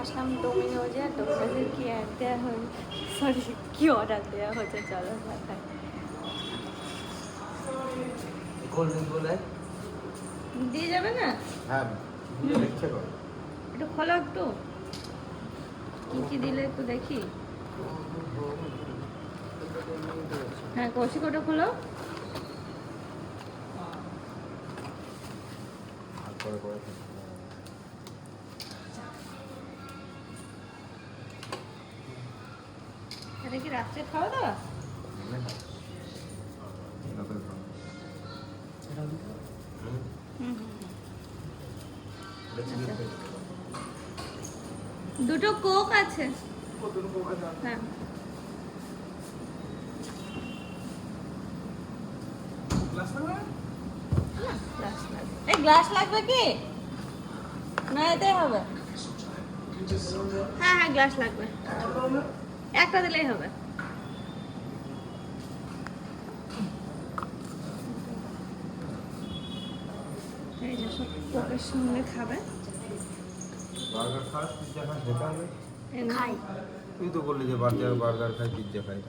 আসলাম ডোমিনোজে। ডোমিনোজের কি অ্যাড দেওয়া হয়েছে, সরি কি অর্ডার দেওয়া হয়েছে চলো দেখায়। কোল্ড ড্রিঙ্ক বলে দিয়ে যাবে না? হ্যাঁ ইচ্ছে করো। একটু খোলো একটু, কি কি দিলে একটু দেখি। হ্যাঁ কৌশিক ওটা খোলো। করে করে এটা কি রাত্রে খাওয়া দাওয়া? দুটো কোক আছে। হ্যাঁ এই গ্লাস লাগবে কি না? এটাই হবে। হ্যাঁ হ্যাঁ গ্লাস লাগবে, একটা দিলেই হবে। এই যে সব কোকের সঙ্গে খাবে। বার্গার খাস পিজ্জা খাস যেটা হবে খাই। তুই তো বললি যে বার্গার খাই পিজ্জা খাই।